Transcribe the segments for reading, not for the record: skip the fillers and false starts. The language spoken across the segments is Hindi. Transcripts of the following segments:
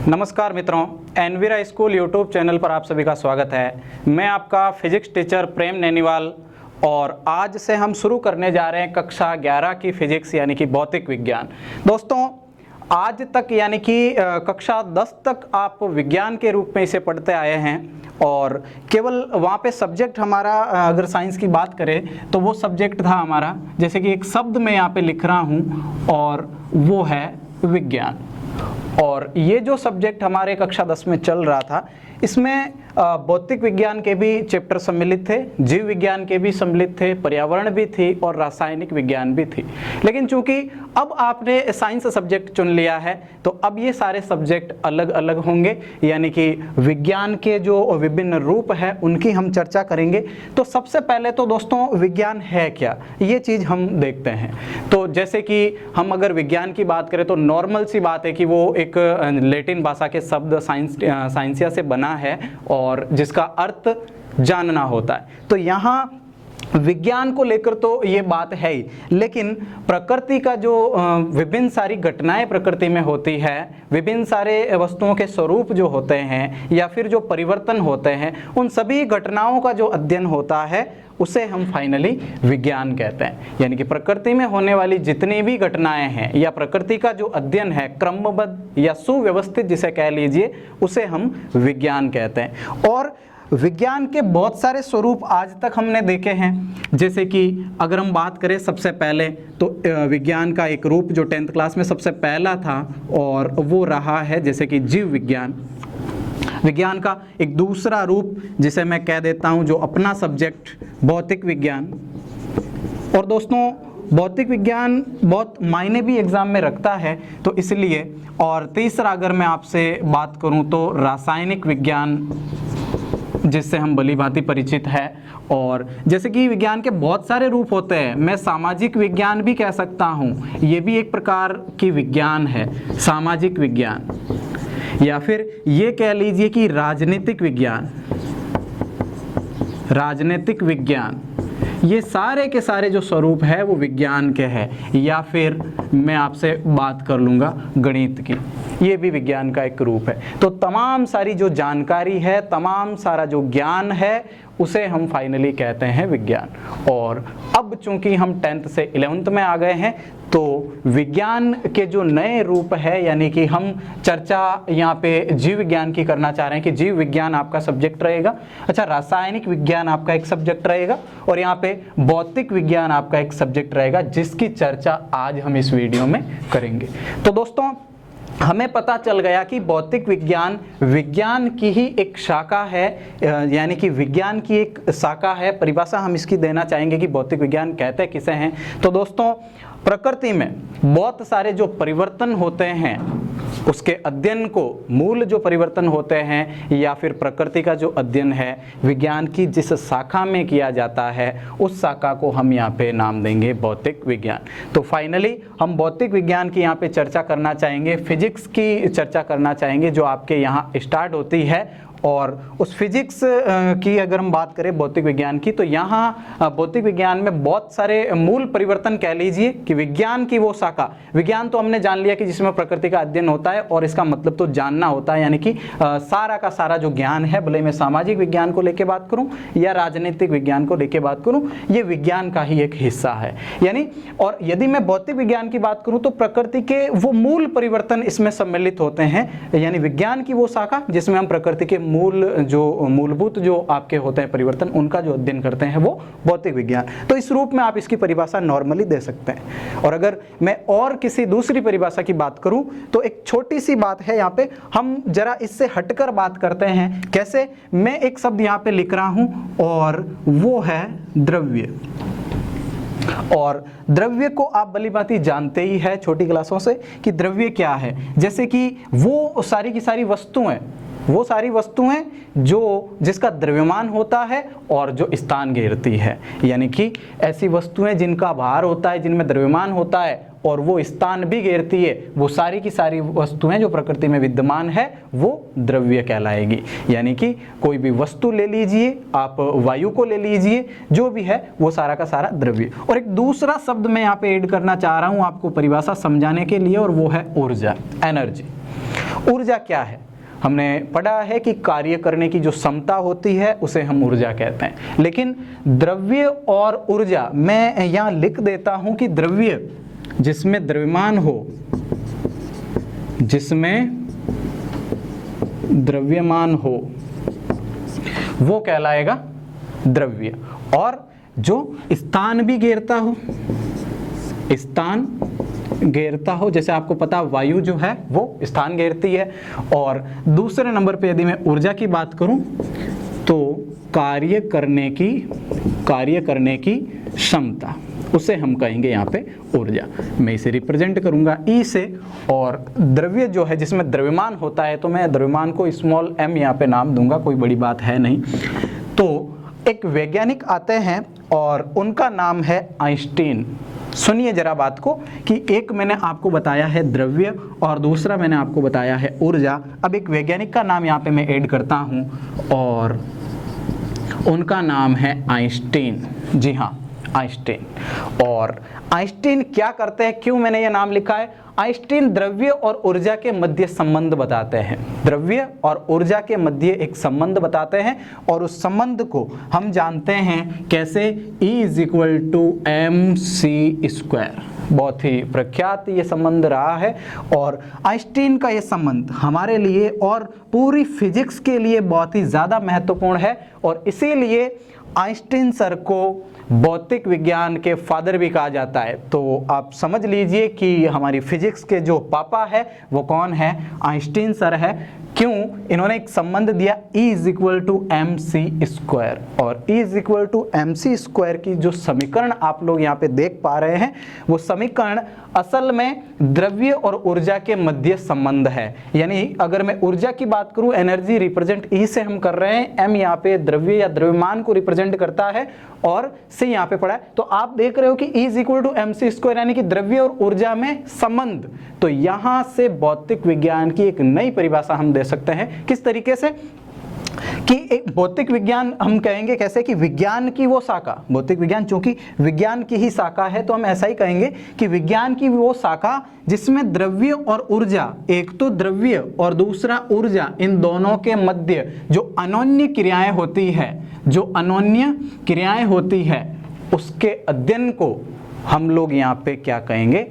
नमस्कार मित्रों, एनवीरा स्कूल यूट्यूब चैनल पर आप सभी का स्वागत है। मैं आपका फिजिक्स टीचर प्रेम नैनीवाल और आज से हम शुरू करने जा रहे हैं कक्षा 11 की फिजिक्स यानी कि भौतिक विज्ञान। दोस्तों, आज तक यानी कि कक्षा 10 तक आप विज्ञान के रूप में इसे पढ़ते आए हैं और केवल वहाँ पे सब्जेक्ट हमारा अगर साइंस की बात करें तो वो सब्जेक्ट था हमारा, जैसे कि एक शब्द मैं यहाँ पे लिख रहा हूँ और वो है विज्ञान। और ये जो सब्जेक्ट हमारे कक्षा 10 में चल रहा था, इसमें भौतिक विज्ञान के भी चैप्टर सम्मिलित थे, जीव विज्ञान के भी सम्मिलित थे, पर्यावरण भी थी और रासायनिक विज्ञान भी थी। लेकिन चूंकि अब आपने साइंस सब्जेक्ट चुन लिया है तो अब ये सारे सब्जेक्ट अलग अलग होंगे, यानी कि विज्ञान के जो विभिन्न रूप है उनकी हम चर्चा करेंगे। तो सबसे पहले तो दोस्तों विज्ञान है क्या, ये चीज़ हम देखते हैं। तो जैसे कि हम अगर विज्ञान की बात करें तो नॉर्मल सी बात है कि वो एक लैटिन भाषा के शब्द साइंसिया से बना है और जिसका अर्थ जानना होता है। तो यहाँ विज्ञान को लेकर तो ये बात है ही, लेकिन प्रकृति का जो विभिन्न सारी घटनाएं प्रकृति में होती है, विभिन्न सारे वस्तुओं के स्वरूप जो होते हैं या फिर जो परिवर्तन होते हैं, उन सभी घटनाओं का जो अध्ययन होता है उसे हम फाइनली विज्ञान कहते हैं। यानी कि प्रकृति में होने वाली जितनी भी घटनाएं हैं या प्रकृति का जो अध्ययन है क्रमबद्ध या सुव्यवस्थित जिसे कह लीजिए, उसे हम विज्ञान कहते हैं। और विज्ञान के बहुत सारे स्वरूप आज तक हमने देखे हैं। जैसे कि अगर हम बात करें सबसे पहले तो विज्ञान का एक रूप जो 10th क्लास में सबसे पहला था और वो रहा है जैसे कि जीव विज्ञान। विज्ञान का एक दूसरा रूप जिसे मैं कह देता हूँ जो अपना सब्जेक्ट भौतिक विज्ञान। और दोस्तों भौतिक विज्ञान बहुत मायने भी एग्जाम में रखता है तो इसलिए। और तीसरा अगर मैं आपसे बात करूँ तो रासायनिक विज्ञान, जिससे हम भली भांति परिचित है। और जैसे कि विज्ञान के बहुत सारे रूप होते हैं, मैं सामाजिक विज्ञान भी कह सकता हूँ, ये भी एक प्रकार की विज्ञान है, सामाजिक विज्ञान। या फिर ये कह लीजिए कि राजनीतिक विज्ञान, राजनीतिक विज्ञान, ये सारे के सारे जो स्वरूप है वो विज्ञान के हैं। या फिर मैं आपसे बात कर लूँगा गणित की, ये भी विज्ञान का एक रूप है। तो तमाम सारी जो जानकारी है, तमाम सारा जो ज्ञान है, उसे हम फाइनली कहते हैं विज्ञान। और अब चूंकि हम 10th से 11th में आ गए हैं तो विज्ञान के जो नए रूप है, यानी कि हम चर्चा यहाँ पे जीव विज्ञान की करना चाह रहे हैं कि जीव विज्ञान आपका सब्जेक्ट रहेगा। अच्छा, रासायनिक विज्ञान आपका एक सब्जेक्ट रहेगा और यहाँ पे भौतिक विज्ञान आपका एक सब्जेक्ट रहेगा, जिसकी चर्चा आज हम इस वीडियो में करेंगे। तो दोस्तों हमें पता चल गया कि भौतिक विज्ञान विज्ञान की ही एक शाखा है, यानी कि विज्ञान की एक शाखा है। परिभाषा हम इसकी देना चाहेंगे कि भौतिक विज्ञान कहते किसे हैं। तो दोस्तों प्रकृति में बहुत सारे जो परिवर्तन होते हैं उसके अध्ययन को, मूल जो परिवर्तन होते हैं या फिर प्रकृति का जो अध्ययन है विज्ञान की जिस शाखा में किया जाता है, उस शाखा को हम यहाँ पे नाम देंगे भौतिक विज्ञान। तो फाइनली हम भौतिक विज्ञान की यहाँ पे चर्चा करना चाहेंगे, फिजिक्स की चर्चा करना चाहेंगे जो आपके यहाँ स्टार्ट होती है। और उस फिजिक्स की अगर हम बात करें भौतिक विज्ञान की, तो यहाँ भौतिक विज्ञान में बहुत सारे मूल परिवर्तन कह लीजिए कि विज्ञान की वो शाखा, विज्ञान तो हमने जान लिया कि जिसमें प्रकृति का अध्ययन होता है और इसका मतलब तो जानना होता है, यानी कि सारा का सारा जो ज्ञान है, भले मैं सामाजिक विज्ञान को लेके बात करूँ या राजनीतिक विज्ञान को लेके बात करूँ, ये विज्ञान का ही एक हिस्सा है। यानी और यदि मैं भौतिक विज्ञान की बात करूँ तो प्रकृति के वो मूल परिवर्तन इसमें सम्मिलित होते हैं, यानी विज्ञान की वो शाखा जिसमें हम प्रकृति के मूलभूत जो आपके होते हैं परिवर्तन, उनका जो अध्ययन करते हैं वो भौतिक विज्ञान। तो इस रूप में आप इसकी परिभाषा नॉर्मली दे सकते हैं। और अगर मैं और किसी दूसरी परिभाषा की बात करूं तो एक छोटी सी बात है, यहाँ पे हम जरा इससे हटकर बात करते हैं। कैसे? मैं एक शब्द यहाँ पे लिख रहा हूं और वो है द्रव्य। और द्रव्य को आप भली भांति जानते ही है छोटी क्लासों से कि द्रव्य क्या है। जैसे कि वो सारी की सारी वस्तुएं, वो सारी वस्तुएं जो जिसका द्रव्यमान होता है और जो स्थान घेरती है, यानी कि ऐसी वस्तुएं जिनका भार होता है, जिनमें द्रव्यमान होता है और वो स्थान भी घेरती है, वो सारी की सारी वस्तुएं जो प्रकृति में विद्यमान है वो द्रव्य कहलाएगी। यानी कि कोई भी वस्तु ले लीजिए, आप वायु को ले लीजिए, जो भी है वो सारा का सारा द्रव्य। और एक दूसरा शब्द मैं यहाँ पे ऐड करना चाह रहा हूँ आपको परिभाषा समझाने के लिए, और वो है ऊर्जा, एनर्जी। ऊर्जा क्या है? हमने पढ़ा है कि कार्य करने की जो क्षमता होती है उसे हम ऊर्जा कहते हैं। लेकिन द्रव्य और ऊर्जा, मैं यहाँ लिख देता हूँ कि द्रव्य जिसमें द्रव्यमान हो, जिसमें द्रव्यमान हो वो कहलाएगा द्रव्य, और जो स्थान भी घेरता हो, स्थान घेरता हो, जैसे आपको पता वायु जो है वो स्थान घेरती है। और दूसरे नंबर पे यदि मैं ऊर्जा की बात करूं तो कार्य करने की क्षमता, उसे हम कहेंगे यहाँ पे ऊर्जा। मैं इसे रिप्रेजेंट करूंगा ई से। और द्रव्य जो है जिसमें द्रव्यमान होता है, तो मैं द्रव्यमान को स्मॉल m यहाँ पे नाम दूंगा, कोई बड़ी बात है नहीं। तो एक वैज्ञानिक आते हैं और उनका नाम है आइंस्टीन। सुनिए जरा बात को कि एक मैंने आपको बताया है द्रव्य और दूसरा मैंने आपको बताया है ऊर्जा। अब एक वैज्ञानिक का नाम यहाँ पे मैं ऐड करता हूँ और उनका नाम है आइंस्टीन। जी हाँ, आइंस्टीन। और आइंस्टीन क्या करते हैं, क्यों मैंने ये नाम लिखा है? आइंस्टीन द्रव्य और ऊर्जा के मध्य संबंध बताते हैं। द्रव्य और ऊर्जा के मध्य एक संबंध बताते हैं और उस संबंध को हम जानते हैं कैसे, E=mc²। बहुत ही प्रख्यात ये संबंध रहा है और आइंस्टीन का ये संबंध हमारे लिए और पूरी फिजिक्स के लिए बहुत ही ज़्यादा महत्वपूर्ण है। और इसीलिए आइंस्टीन सर को भौतिक विज्ञान के फादर भी कहा जाता है। तो आप समझ लीजिए कि हमारी फिजिक्स के जो पापा है वो कौन है? आइंस्टीन सर है। क्यों? इन्होंने एक संबंध दिया E=mc²। और E=mc² की जो समीकरण आप लोग यहाँ पे देख पा रहे हैं, वो समीकरण असल में द्रव्य और ऊर्जा के मध्य संबंध है। यानी अगर मैं ऊर्जा की बात करूं, एनर्जी रिप्रेजेंट E से हम कर रहे हैं, M यहाँ पे द्रव्य या द्रव्यमान को रिप्रेजेंट करता है और C यहाँ पे पड़ा है। तो आप देख रहे हो कि E=mc² यानी कि द्रव्य और ऊर्जा में संबंध। तो यहाँ से भौतिक विज्ञान की एक नई परिभाषा हम दे सकते हैं। किस तरीके से कि एक भौतिक विज्ञान हम कहेंगे कैसे कि विज्ञान की वो शाखा, भौतिक विज्ञान चूंकि विज्ञान की ही शाखा है तो हम ऐसा ही कहेंगे कि विज्ञान की वो शाखा जिसमें द्रव्य और ऊर्जा, एक तो द्रव्य और दूसरा ऊर्जा, इन दोनों के मध्य जो अन्योन्य क्रियाएं होती है, जो अन्योन्य क्रियाएं होती है, उसके अध्ययन को हम लोग यहाँ पे क्या कहेंगे,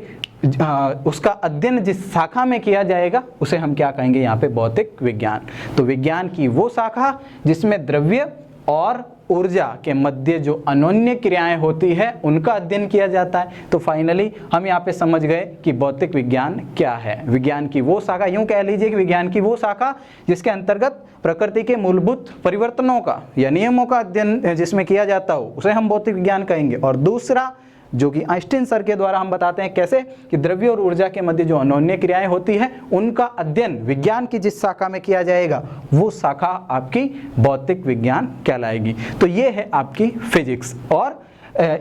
उसका अध्ययन जिस शाखा में किया जाएगा उसे हम क्या कहेंगे यहाँ पे? भौतिक विज्ञान। तो विज्ञान की वो शाखा जिसमें द्रव्य और ऊर्जा के मध्य जो अन्योन्य क्रियाएं होती है उनका अध्ययन किया जाता है। तो फाइनली हम यहाँ पे समझ गए कि भौतिक विज्ञान क्या है। विज्ञान की वो शाखा, यूं कह लीजिए कि विज्ञान की वो शाखा जिसके अंतर्गत प्रकृति के मूलभूत परिवर्तनों का या नियमों का अध्ययन जिसमें किया जाता हो उसे हम भौतिक विज्ञान कहेंगे। और दूसरा जो कि आइंस्टीन सर के द्वारा हम बताते हैं कैसे कि द्रव्य और ऊर्जा के मध्य जो अन्योन्य क्रियाएं होती हैं उनका अध्ययन विज्ञान की जिस शाखा में किया जाएगा वो शाखा आपकी भौतिक विज्ञान कहलाएगी। तो ये है आपकी फिजिक्स और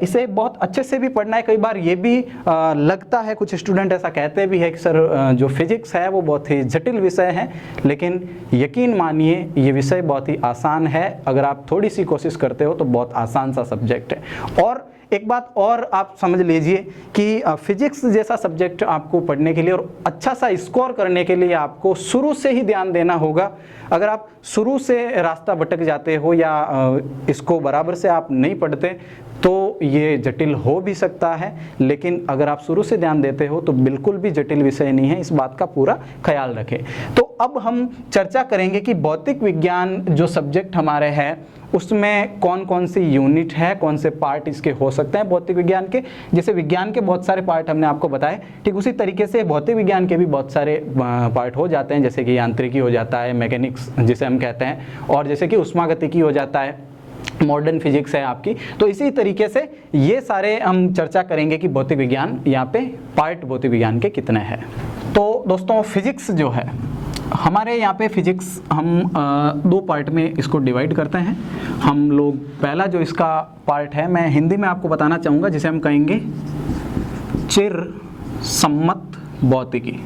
इसे बहुत अच्छे से भी पढ़ना है। कई बार ये भी लगता है, कुछ स्टूडेंट ऐसा कहते भी है कि सर जो फिजिक्स है वो बहुत ही जटिल विषय है, लेकिन यकीन मानिए ये विषय बहुत ही आसान है। अगर आप थोड़ी सी कोशिश करते हो तो बहुत आसान सा सब्जेक्ट है। और एक बात और आप समझ लीजिए कि फिजिक्स जैसा सब्जेक्ट आपको पढ़ने के लिए और अच्छा सा स्कोर करने के लिए आपको शुरू से ही ध्यान देना होगा। अगर आप शुरू से रास्ता भटक जाते हो या इसको बराबर से आप नहीं पढ़ते तो ये जटिल हो भी सकता है, लेकिन अगर आप शुरू से ध्यान देते हो तो बिल्कुल भी जटिल विषय नहीं है। इस बात का पूरा ख्याल रखें। तो अब हम चर्चा करेंगे कि भौतिक विज्ञान जो सब्जेक्ट हमारे हैं उसमें कौन कौन सी यूनिट है, कौन से पार्ट इसके हो सकते हैं भौतिक विज्ञान के। जैसे विज्ञान के बहुत सारे पार्ट हमने आपको बताए, ठीक उसी तरीके से भौतिक विज्ञान के भी बहुत सारे पार्ट हो जाते हैं, जैसे कि यांत्रिकी हो जाता है, मैकेनिक्स जिसे हम कहते हैं, और जैसे कि उष्मागतिकी हो जाता है, मॉडर्न फिजिक्स है आपकी। तो इसी तरीके से ये सारे हम चर्चा करेंगे कि भौतिक विज्ञान यहाँ पे पार्ट भौतिक विज्ञान के कितने हैं। तो दोस्तों फिजिक्स जो है हमारे यहाँ पे फिजिक्स हम दो पार्ट में इसको डिवाइड करते हैं। हम लोग पहला जो इसका पार्ट है मैं हिंदी में आपको बताना चाहूँगा, जिसे हम कहेंगे चिर सम्मत भौतिकी।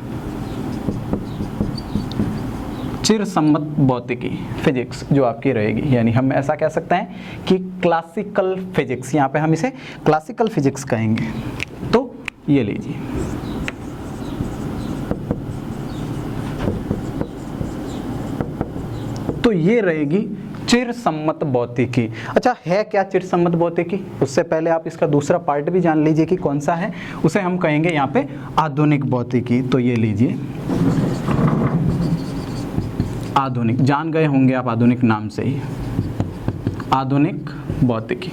चिर सम्मत भौतिकी फिजिक्स जो आपकी रहेगी, यानी हम ऐसा कह सकते हैं कि क्लासिकल फिजिक्स, यहाँ पे हम इसे क्लासिकल फिजिक्स कहेंगे। तो ये लीजिए तो ये रहेगी चिरसम्मत भौतिकी। अच्छा, है क्या चिरसम्मत भौतिकी? उससे पहले आप इसका दूसरा पार्ट भी जान लीजिए कि कौन सा है। उसे हम कहेंगे यहाँ पे आधुनिक भौतिकी। तो ये लीजिए, आधुनिक, जान गए होंगे आप आधुनिक नाम से ही, आधुनिक भौतिकी।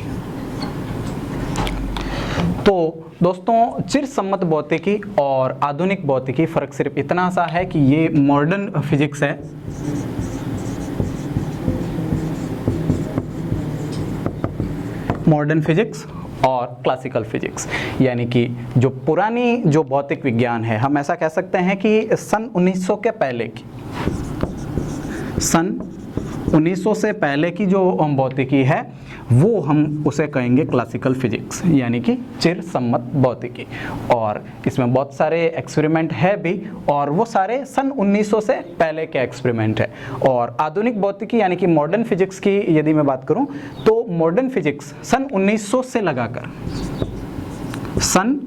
तो दोस्तों, चिरसम्मत भौतिकी और आधुनिक भौतिकी फर्क सिर्फ इतना सा है कि ये मॉडर्न फिजिक्स है, मॉडर्न फिजिक्स और क्लासिकल फिजिक्स, यानी कि जो पुरानी जो भौतिक विज्ञान है, हम ऐसा कह सकते हैं कि सन 1900 के पहले की, सन 1900 से पहले की जो भौतिकी है वो हम उसे कहेंगे क्लासिकल फिजिक्स, यानी कि चिरसम्मत भौतिकी। और इसमें बहुत सारे एक्सपेरिमेंट है भी, और वो सारे सन 1900 से पहले के एक्सपेरिमेंट है। और आधुनिक भौतिकी यानी कि मॉडर्न फिजिक्स की यदि मैं बात करूं तो मॉडर्न फिजिक्स सन 1900 से लगाकर, सन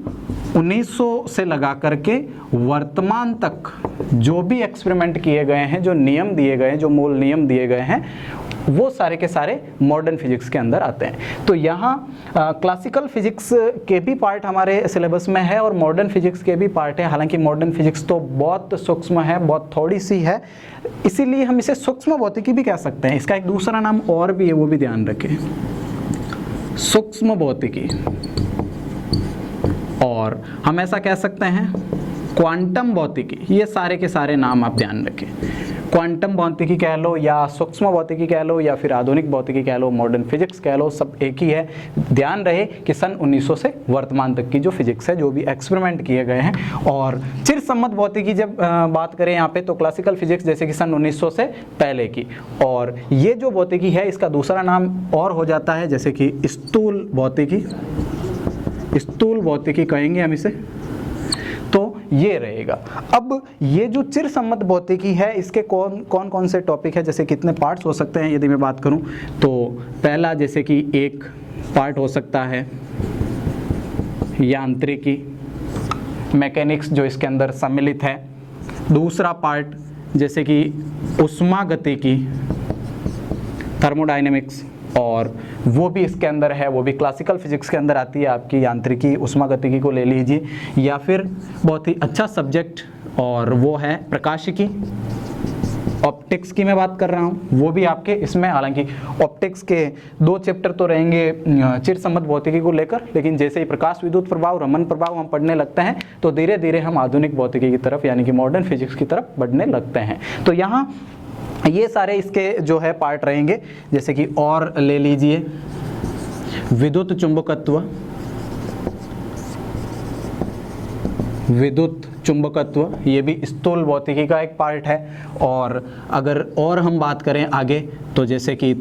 1900 से लगा करके वर्तमान तक जो भी एक्सपेरिमेंट किए गए हैं, जो नियम दिए गए हैं, जो मूल नियम दिए गए हैं, वो सारे के सारे मॉडर्न फिजिक्स के अंदर आते हैं। तो यहाँ क्लासिकल फिजिक्स के भी पार्ट हमारे सिलेबस में है और मॉडर्न फिजिक्स के भी पार्ट है। हालांकि मॉडर्न फिजिक्स तो बहुत सूक्ष्म है, बहुत थोड़ी सी है, इसीलिए हम इसे सूक्ष्म भौतिकी भी कह सकते हैं। इसका एक दूसरा नाम और भी है, वो भी ध्यान रखें, सूक्ष्म भौतिकी। और हम ऐसा कह सकते हैं क्वांटम भौतिकी। ये सारे के सारे नाम आप ध्यान रखें, क्वांटम भौतिकी कह लो या सूक्ष्म भौतिकी कह लो या फिर आधुनिक भौतिकी कह लो, मॉडर्न फिजिक्स कह लो, सब एक ही है। ध्यान रहे कि सन 1900 से वर्तमान तक की जो फिजिक्स है, जो भी एक्सपेरिमेंट किए गए हैं। और चिरसम्मत भौतिकी जब बात करें यहाँ पे, तो क्लासिकल फिजिक्स जैसे कि सन 1900 से पहले की। और ये जो भौतिकी है इसका दूसरा नाम और हो जाता है, जैसे कि स्थूल भौतिकी, स्थूल भौतिकी कहेंगे हम इसे। तो ये रहेगा। अब ये जो चिरसम्मत भौतिकी है, इसके कौन कौन से टॉपिक है, जैसे कितने पार्ट्स हो सकते हैं यदि मैं बात करूं तो पहला जैसे कि एक पार्ट हो सकता है यांत्रिकी, मैकेनिक्स जो इसके अंदर सम्मिलित है। दूसरा पार्ट जैसे कि उष्मागतिकी, थर्मोडायनेमिक्स, और वो भी इसके अंदर है, वो भी क्लासिकल फिजिक्स के अंदर आती है आपकी यांत्रिकी, उष्मागतिकी को ले लीजिए। या फिर बहुत ही अच्छा सब्जेक्ट और वो है प्रकाशिकी, ऑप्टिक्स की मैं बात कर रहा हूँ, वो भी आपके इसमें, हालांकि ऑप्टिक्स के 2 चैप्टर तो रहेंगे चिरसम्मत भौतिकी को लेकर, लेकिन जैसे ही प्रकाश विद्युत प्रभाव, रमन प्रभाव हम पढ़ने लगते हैं तो धीरे धीरे हम आधुनिक भौतिकी की तरफ यानी कि मॉडर्न फिजिक्स की तरफ बढ़ने लगते हैं। तो यहाँ ये सारे इसके जो है पार्ट रहेंगे। जैसे कि और ले लीजिए विद्युत चुंबकत्व, विद्युत चुंबकत्व, ये भी स्थूल भौतिकी का एक पार्ट है। और अगर और हम बात करें आगे तो जैसे कि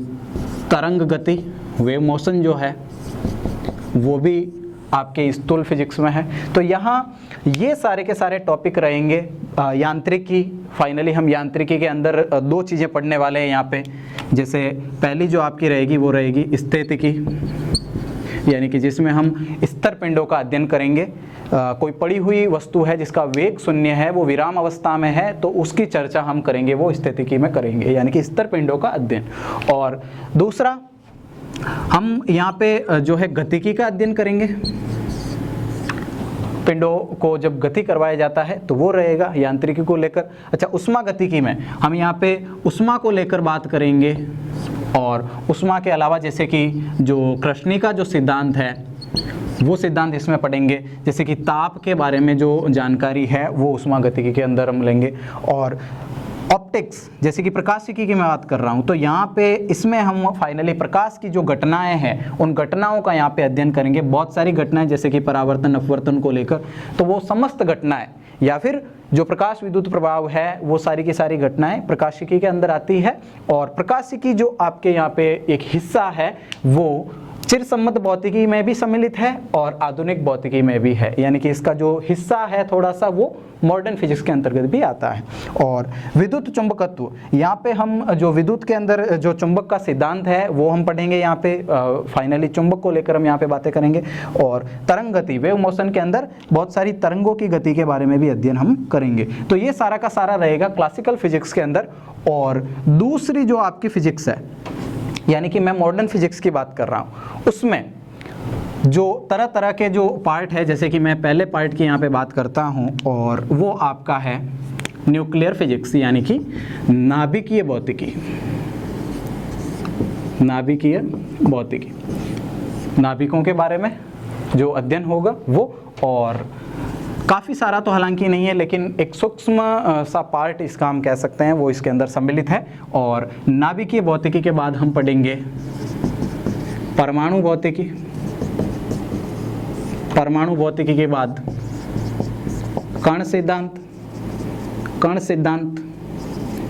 तरंग गति, वेव मोशन जो है, वो भी आपके स्थूल फिजिक्स में है। तो यहाँ ये सारे के सारे टॉपिक रहेंगे। यांत्रिकी, फाइनली हम यांत्रिकी के अंदर 2 चीज़ें पढ़ने वाले हैं यहाँ पे। जैसे पहली जो आपकी रहेगी वो रहेगी स्थितिकी, यानी कि जिसमें हम स्तर पिंडों का अध्ययन करेंगे। कोई पड़ी हुई वस्तु है जिसका वेग शून्य है, वो विराम अवस्था में है, तो उसकी चर्चा हम करेंगे, वो स्थितिकी में करेंगे, यानी कि स्तर पिंडों का अध्ययन। और दूसरा हम यहाँ पे जो है गतिकी का अध्ययन करेंगे। पिंडों को जब गति करवाया जाता है तो वो रहेगा यांत्रिकी को लेकर। अच्छा, उष्मागतिकी में हम यहाँ पे उष्मा को लेकर बात करेंगे। और उष्मा के अलावा जैसे कि जो कृष्णिका जो सिद्धांत है, वो सिद्धांत इसमें पढ़ेंगे। जैसे कि ताप के बारे में जो जानकारी है वो उष्मागतिकी के अंदर हम लेंगे। और ऑप्टिक्स जैसे कि प्रकाशिकी की मैं बात कर रहा हूँ, तो यहाँ पे इसमें हम फाइनली प्रकाश की जो घटनाएं हैं उन घटनाओं का यहाँ पे अध्ययन करेंगे। बहुत सारी घटनाएं जैसे कि परावर्तन अपवर्तन को लेकर, तो वो समस्त घटनाएं या फिर जो प्रकाश विद्युत प्रभाव है वो सारी की सारी घटनाएं प्रकाशिकी के अंदर आती है। और प्रकाशिकी जो आपके यहाँ पे एक हिस्सा है वो चिर सम्मत भौतिकी में भी सम्मिलित है और आधुनिक भौतिकी में भी है, यानी कि इसका जो हिस्सा है थोड़ा सा वो मॉडर्न फिजिक्स के अंतर्गत भी आता है। और विद्युत चुंबकत्व, यहाँ पे हम जो विद्युत के अंदर जो चुंबक का सिद्धांत है वो हम पढ़ेंगे यहाँ पे, फाइनली चुंबक को लेकर हम यहाँ पे बातें करेंगे। और तरंग गति, वेव मोशन के अंदर बहुत सारी तरंगों की गति के बारे में भी अध्ययन हम करेंगे। तो ये सारा का सारा रहेगा क्लासिकल फिजिक्स के अंदर। और दूसरी जो आपकी फिजिक्स है, यानी कि मैं मॉडर्न फिजिक्स की बात कर रहा हूँ, उसमें जो तरह तरह के जो पार्ट है, जैसे कि मैं पहले पार्ट की यहाँ पे बात करता हूँ, और वो आपका है न्यूक्लियर फिजिक्स, यानी कि नाभिकीय भौतिकी। नाभिकीय भौतिकी, नाभिकों के बारे में जो अध्ययन होगा वो, और काफ़ी सारा तो हालांकि नहीं है, लेकिन एक सूक्ष्म सा पार्ट इसका हम कह सकते हैं वो इसके अंदर सम्मिलित है। और नाभिकीय भौतिकी के बाद हम पढ़ेंगे परमाणु भौतिकी। परमाणु भौतिकी के बाद कण सिद्धांत, कण सिद्धांत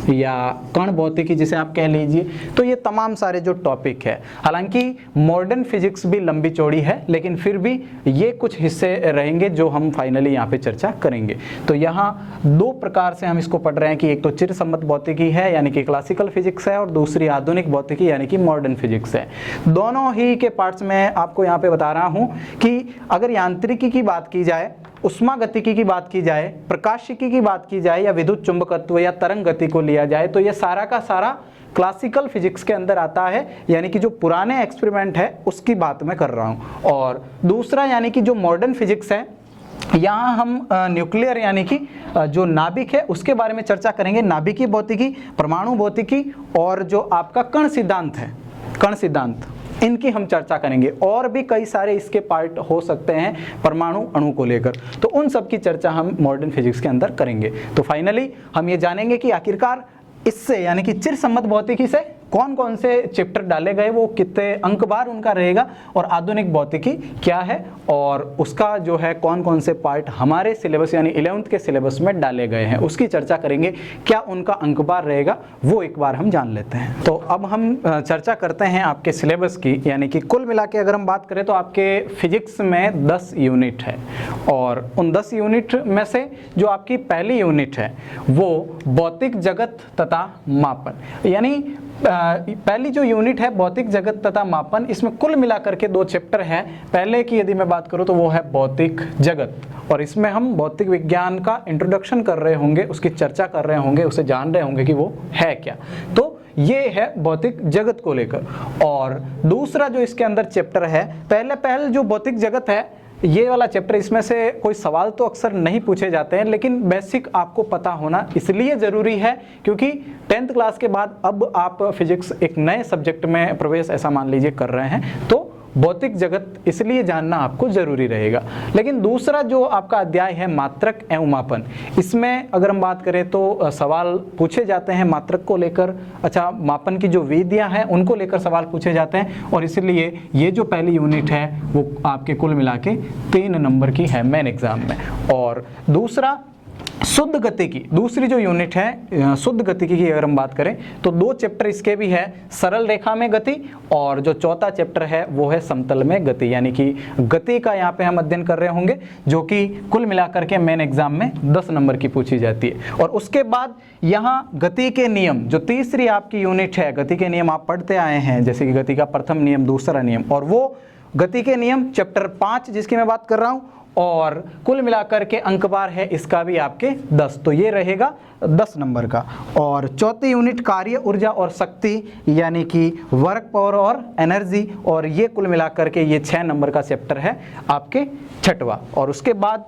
या कण भौतिकी जिसे आप कह लीजिए। तो ये तमाम सारे जो टॉपिक है, हालांकि मॉडर्न फिजिक्स भी लंबी चौड़ी है, लेकिन फिर भी ये कुछ हिस्से रहेंगे जो हम फाइनली यहाँ पे चर्चा करेंगे। तो यहाँ दो प्रकार से हम इसको पढ़ रहे हैं कि एक तो चिर सम्मत भौतिकी है यानी कि क्लासिकल फिजिक्स है, और दूसरी आधुनिक भौतिकी यानी कि मॉडर्न फिजिक्स है। दोनों ही के पार्ट्स में आपको यहाँ पे बता रहा हूँ कि अगर यांत्रिकी की बात की जाए, उष्मा गतिकी की बात की जाए, प्रकाशिकी की बात की जाए, या विद्युत चुंबकत्व या तरंग गति को लिया जाए, तो ये सारा का सारा क्लासिकल फिजिक्स के अंदर आता है, यानी कि जो पुराने एक्सपेरिमेंट है उसकी बात मैं कर रहा हूँ। और दूसरा यानी कि जो मॉडर्न फिजिक्स है, यहाँ हम न्यूक्लियर यानी कि जो नाभिक है उसके बारे में चर्चा करेंगे, नाभिकीय भौतिकी, परमाणु भौतिकी, और जो आपका कण सिद्धांत है, कण सिद्धांत, इनकी हम चर्चा करेंगे। और भी कई सारे इसके पार्ट हो सकते हैं परमाणु अणु को लेकर, तो उन सब की चर्चा हम मॉडर्न फिजिक्स के अंदर करेंगे। तो फाइनली हम ये जानेंगे कि आखिरकार इससे यानी कि चिर सम्मत भौतिकी से कौन कौन से चैप्टर डाले गए, वो कितने अंकबार उनका रहेगा, और आधुनिक भौतिकी क्या है, और उसका जो है कौन कौन से पार्ट हमारे सिलेबस यानी 11th के सिलेबस में डाले गए हैं, उसकी चर्चा करेंगे। क्या उनका अंकबार रहेगा वो एक बार हम जान लेते हैं। तो अब हम चर्चा करते हैं आपके सिलेबस की, यानी कि कुल मिला के अगर हम बात करें तो आपके फिजिक्स में 10 यूनिट है, और उन 10 यूनिट में से जो आपकी पहली यूनिट है वो भौतिक जगत तथा मापन, यानी पहली जो यूनिट है भौतिक जगत तथा मापन, इसमें कुल मिलाकर के 2 चैप्टर हैं। पहले की यदि मैं बात करूं तो वो है भौतिक जगत, और इसमें हम भौतिक विज्ञान का इंट्रोडक्शन कर रहे होंगे, उसकी चर्चा कर रहे होंगे, उसे जान रहे होंगे कि वो है क्या। तो ये है भौतिक जगत को लेकर। और दूसरा जो इसके अंदर चैप्टर है, पहले जो भौतिक जगत है ये वाला चैप्टर, इसमें से कोई सवाल तो अक्सर नहीं पूछे जाते हैं, लेकिन बेसिक आपको पता होना इसलिए ज़रूरी है क्योंकि 10th क्लास के बाद अब आप फिजिक्स एक नए सब्जेक्ट में प्रवेश ऐसा मान लीजिए कर रहे हैं, तो भौतिक जगत इसलिए जानना आपको ज़रूरी रहेगा। लेकिन दूसरा जो आपका अध्याय है मात्रक एवं मापन, इसमें अगर हम बात करें तो सवाल पूछे जाते हैं मात्रक को लेकर, अच्छा मापन की जो विधियां हैं उनको लेकर सवाल पूछे जाते हैं, और इसलिए ये जो पहली यूनिट है वो आपके कुल मिला के 3 नंबर की है मेन एग्जाम में। और दूसरा शुद्ध गतिकी, दूसरी जो यूनिट है शुद्ध गतिकी की अगर हम बात करें तो 2 चैप्टर इसके भी है, सरल रेखा में गति, और जो चौथा चैप्टर है वो है समतल में गति, यानी कि गति का यहाँ पे हम अध्ययन कर रहे होंगे, जो कि कुल मिलाकर के मेन एग्जाम में 10 नंबर की पूछी जाती है। और उसके बाद यहाँ गति के नियम, जो तीसरी आपकी यूनिट है, गति के नियम आप पढ़ते आए हैं, जैसे कि गति का प्रथम नियम, दूसरा नियम, और वो गति के नियम चैप्टर 5 जिसकी मैं बात कर रहा हूँ, और कुल मिलाकर के अंकबार है इसका भी आपके 10, तो ये रहेगा 10 नंबर का। और चौथी यूनिट कार्य, ऊर्जा और शक्ति, यानी कि वर्क पावर और एनर्जी, और ये कुल मिलाकर के ये 6 नंबर का चैप्टर है आपके छठवा। और उसके बाद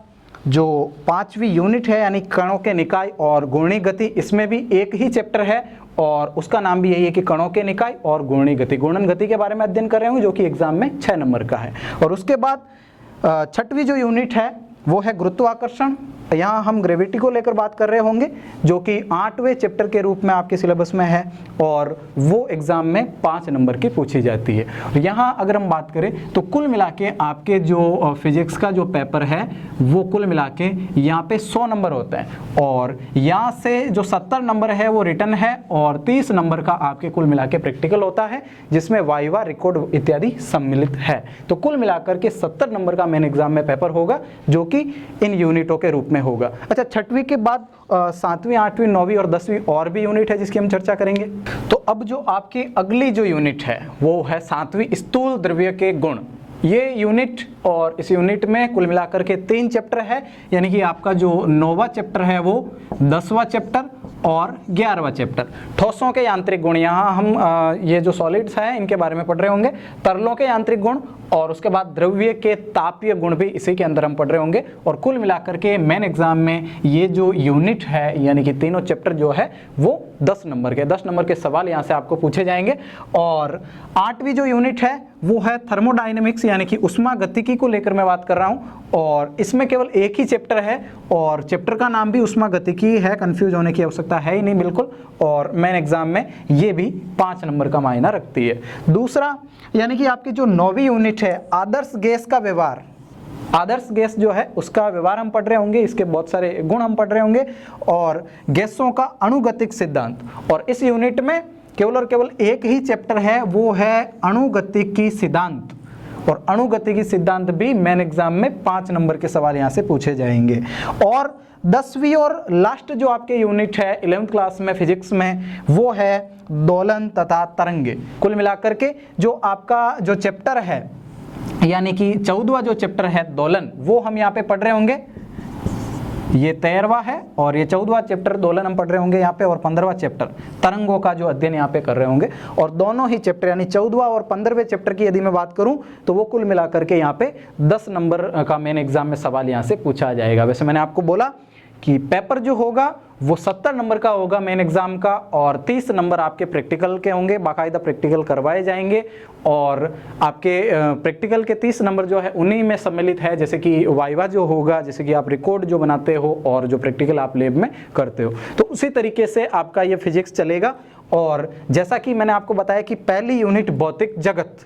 जो 5वीं यूनिट है यानी कणों के निकाय और घूर्णी गति, इसमें भी एक ही चैप्टर है और उसका नाम भी यही है कि कणों के निकाय और घूर्णी गति, घूर्णन गति के बारे में अध्ययन कर रहे होंगे, जो कि एग्जाम में 6 नंबर का है। और उसके बाद 6वीं जो यूनिट है वो है गुरुत्वाकर्षण यहाँ हम ग्रेविटी को लेकर बात कर रहे होंगे, जो कि 8वें चैप्टर के रूप में आपके सिलेबस में है और वो एग्ज़ाम में 5 नंबर की पूछी जाती है। यहाँ अगर हम बात करें तो कुल मिला के आपके जो फिजिक्स का जो पेपर है वो कुल मिला के यहाँ पे 100 नंबर होता है और यहाँ से जो 70 नंबर है वो रिटन है और 30 नंबर का आपके कुल मिला के प्रैक्टिकल होता है, जिसमें वाइवा, रिकॉर्ड इत्यादि सम्मिलित है। तो कुल मिलाकर के 70 नंबर का मेन एग्जाम में पेपर होगा, जो कि इन यूनिटों के रूप में होगा। अच्छा, 6वीं के बाद 7वीं, 8वीं, 9वीं और 10वीं और भी यूनिट है जिसकी हम चर्चा करेंगे। तो अब जो आपकी अगली जो यूनिट है वो है 7वीं, स्थूल द्रव्य के गुण। ये यूनिट और इस यूनिट में कुल मिलाकर के 3 चैप्टर है, यानी कि आपका जो 9वां चैप्टर है वो 10वां चैप्टर और 11वां चैप्टर। ठोसों के यांत्रिक गुण, यहाँ हम ये जो सॉलिड्स हैं इनके बारे में पढ़ रहे होंगे, तरलों के यांत्रिक गुण और उसके बाद द्रव्य के तापीय गुण भी इसी के अंदर हम पढ़ रहे होंगे। और कुल मिलाकर के मेन एग्जाम में ये जो यूनिट है यानी कि तीनों चैप्टर जो है वो 10 नंबर के सवाल यहाँ से आपको पूछे जाएंगे। और 8वीं जो यूनिट है वो है थर्मोडायनेमिक्स, यानी कि उष्मागतिकी को लेकर मैं बात कर रहा हूँ और इसमें केवल एक ही चैप्टर है और चैप्टर का नाम भी उष्मागतिकी है, कंफ्यूज होने की आवश्यकता है ही नहीं बिल्कुल। और मेन एग्जाम में ये भी 5 नंबर का मायना रखती है। दूसरा यानी कि आपकी जो 9वीं यूनिट है, आदर्श गैस का व्यवहार, आदर्श गैस जो है उसका व्यवहार हम पढ़ रहे होंगे, इसके बहुत सारे गुण हम पढ़ रहे होंगे और गैसों का अणुगतिक सिद्धांत। और इस यूनिट में केवल और केवल एक ही चैप्टर है, वो है अणुगतिकी सिद्धांत। और अणुगतिकी सिद्धांत भी मेन एग्जाम में 5 नंबर के सवाल यहाँ से पूछे जाएंगे। और 10वीं और लास्ट जो आपके यूनिट है 11th क्लास में फिजिक्स में, वो है दोलन तथा तरंगे। कुल मिलाकर के जो आपका जो चैप्टर है यानी कि 14वां जो चैप्टर है दोलन, वो हम यहाँ पे पढ़ रहे होंगे। ये 13वां है और ये 14वां चैप्टर दोलन हम पढ़ रहे होंगे यहाँ पे, और 15वां चैप्टर तरंगों का जो अध्ययन यहाँ पे कर रहे होंगे। और दोनों ही चैप्टर यानी 14वां और 15वें चैप्टर की यदि मैं बात करूँ तो वो कुल मिलाकर के यहाँ पे 10 नंबर का मेन एग्जाम में सवाल यहाँ से पूछा जाएगा। वैसे मैंने आपको बोला कि पेपर जो होगा वो 70 नंबर का होगा मेन एग्जाम का और 30 नंबर आपके प्रैक्टिकल के होंगे, बाकायदा प्रैक्टिकल करवाए जाएंगे। और आपके प्रैक्टिकल के 30 नंबर जो है उन्हीं में सम्मिलित है, जैसे कि वाइवा जो होगा, जैसे कि आप रिकॉर्ड जो बनाते हो और जो प्रैक्टिकल आप लैब में करते हो, तो उसी तरीके से आपका ये फिजिक्स चलेगा। और जैसा कि मैंने आपको बताया कि पहली यूनिट भौतिक जगत,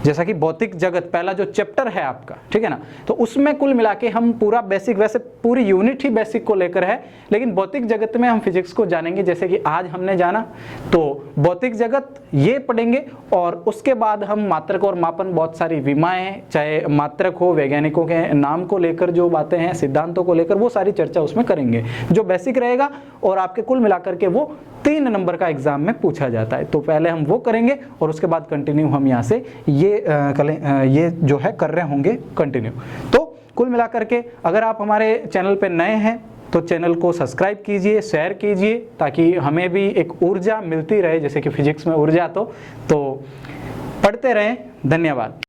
जैसा कि भौतिक जगत पहला जो चैप्टर है आपका, ठीक है ना, तो उसमें कुल मिला के हम पूरा बेसिक, वैसे पूरी यूनिट ही बेसिक को लेकर है, लेकिन भौतिक जगत में हम फिजिक्स को जानेंगे जैसे कि आज हमने जाना। तो भौतिक जगत ये पढ़ेंगे और उसके बाद हम मात्रक और मापन, बहुत सारी विमाएं, चाहे मात्रक हो, वैज्ञानिकों के नाम को लेकर जो बातें हैं, सिद्धांतों को लेकर, वो सारी चर्चा उसमें करेंगे जो बेसिक रहेगा। और आपके कुल मिलाकर के वो 3 नंबर का एग्जाम में पूछा जाता है। तो पहले हम वो करेंगे और उसके बाद कंटिन्यू हम यहाँ से ये जो है कर रहे होंगे कंटिन्यू। तो कुल मिलाकर के अगर आप हमारे चैनल पे नए हैं तो चैनल को सब्सक्राइब कीजिए, शेयर कीजिए, ताकि हमें भी एक ऊर्जा मिलती रहे, जैसे कि फिजिक्स में ऊर्जा तो पढ़ते रहें। धन्यवाद।